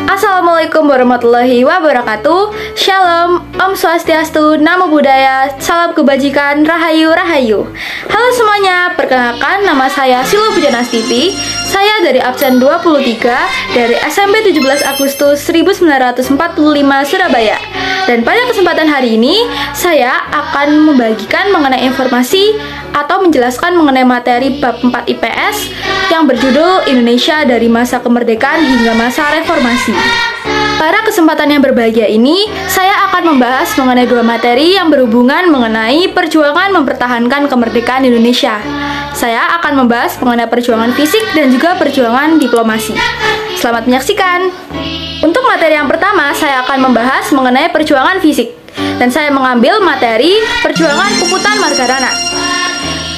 Assalamualaikum warahmatullahi wabarakatuh. Shalom, Om Swastiastu, Namo Buddhaya, salam kebajikan, Rahayu Rahayu. Halo semuanya, perkenalkan nama saya Silo Pujanastiti. Saya dari absen 23 dari SMP 17 Agustus 1945 Surabaya. Dan pada kesempatan hari ini, saya akan membagikan mengenai informasi atau menjelaskan mengenai materi bab 4 IPS yang berjudul Indonesia dari masa kemerdekaan hingga masa reformasi. Pada kesempatan yang berbahagia ini, saya akan membahas mengenai dua materi yang berhubungan mengenai perjuangan mempertahankan kemerdekaan Indonesia. Saya akan membahas mengenai perjuangan fisik dan juga perjuangan diplomasi. Selamat menyaksikan. Untuk materi yang pertama, saya akan membahas mengenai perjuangan fisik. Dan saya mengambil materi perjuangan Puputan Margarana.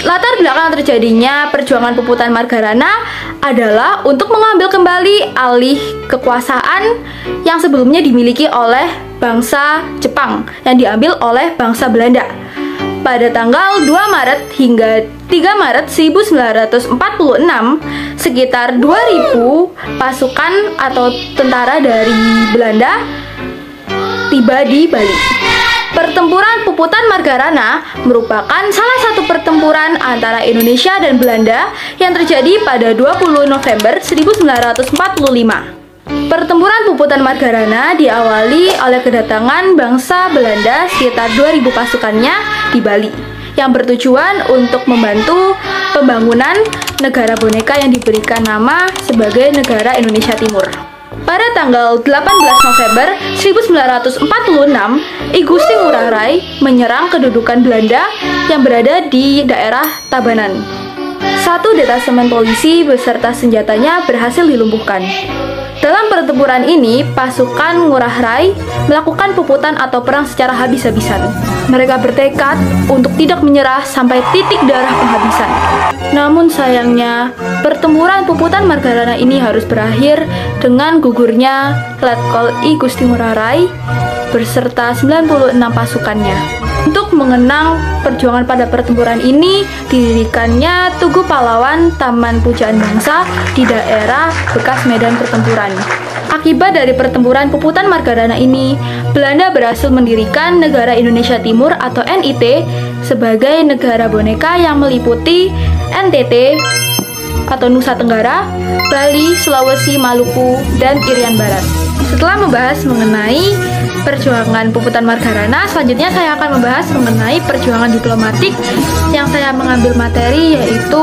Latar belakang terjadinya perjuangan Puputan Margarana adalah untuk mengambil kembali alih kekuasaan yang sebelumnya dimiliki oleh bangsa Jepang yang diambil oleh bangsa Belanda. Pada tanggal 2 Maret hingga 3 Maret 1946, sekitar 2.000 pasukan atau tentara dari Belanda tiba di Bali. Pertempuran Puputan Margarana merupakan salah satu pertempuran antara Indonesia dan Belanda yang terjadi pada 20 November 1945. Pertempuran Puputan Margarana diawali oleh kedatangan bangsa Belanda sekitar 2.000 pasukannya di Bali yang bertujuan untuk membantu pembangunan negara boneka yang diberikan nama sebagai Negara Indonesia Timur. Pada tanggal 18 November 1946, I Gusti Ngurah Rai menyerang kedudukan Belanda yang berada di daerah Tabanan. Satu detasemen polisi beserta senjatanya berhasil dilumpuhkan. Dalam pertempuran ini, pasukan Ngurah Rai melakukan puputan atau perang secara habis-habisan. Mereka bertekad untuk tidak menyerah sampai titik darah penghabisan. Namun sayangnya, pertempuran Puputan Margarana ini harus berakhir dengan gugurnya Letkol I Gusti Ngurah Rai beserta 96 pasukannya. Untuk mengenang perjuangan pada pertempuran ini, didirikannya Tugu Pahlawan Taman Pujaan Bangsa di daerah bekas medan pertempuran. Akibat dari pertempuran Puputan Margarana ini, Belanda berhasil mendirikan Negara Indonesia Timur atau NIT sebagai negara boneka yang meliputi NTT atau Nusa Tenggara, Bali, Sulawesi, Maluku, dan Irian Barat. Setelah membahas mengenai perjuangan Puputan Margarana, selanjutnya saya akan membahas mengenai perjuangan diplomatik yang saya mengambil materi yaitu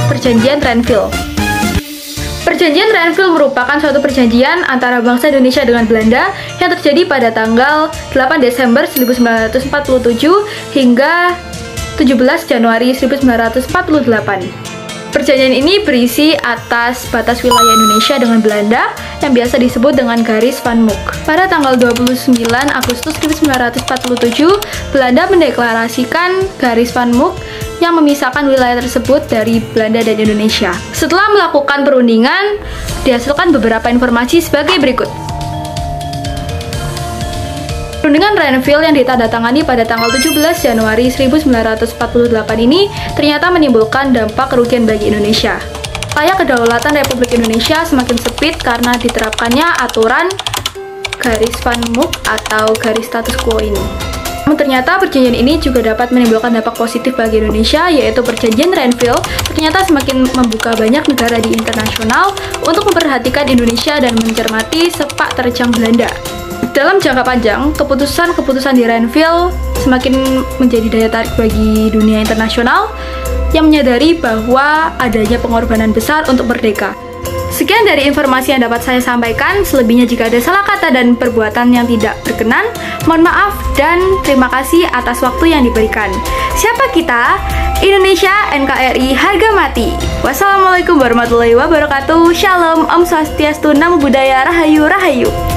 Perjanjian Renville. Perjanjian Renville merupakan suatu perjanjian antara bangsa Indonesia dengan Belanda yang terjadi pada tanggal 8 Desember 1947 hingga 17 Januari 1948. Perjanjian ini berisi atas batas wilayah Indonesia dengan Belanda yang biasa disebut dengan Garis Van Mook. Pada tanggal 29 Agustus 1947, Belanda mendeklarasikan Garis Van Mook yang memisahkan wilayah tersebut dari Belanda dan Indonesia. Setelah melakukan perundingan, dihasilkan beberapa informasi sebagai berikut. Perundingan Renville yang ditandatangani pada tanggal 17 Januari 1948 ini ternyata menimbulkan dampak kerugian bagi Indonesia. Wilayah kedaulatan Republik Indonesia semakin sempit karena diterapkannya aturan Garis Van Mook atau garis status quo ini. Namun ternyata perjanjian ini juga dapat menimbulkan dampak positif bagi Indonesia, yaitu perjanjian Renville ternyata semakin membuka banyak negara di internasional untuk memperhatikan Indonesia dan mencermati sepak terjang Belanda. Dalam jangka panjang, keputusan-keputusan di Renville semakin menjadi daya tarik bagi dunia internasional yang menyadari bahwa adanya pengorbanan besar untuk merdeka. Sekian dari informasi yang dapat saya sampaikan. Selebihnya jika ada salah kata dan perbuatan yang tidak berkenan, mohon maaf dan terima kasih atas waktu yang diberikan. Siapa kita? Indonesia NKRI harga mati. Wassalamualaikum warahmatullahi wabarakatuh. Shalom, Om Swastiastu, Namo Buddhaya, Rahayu Rahayu.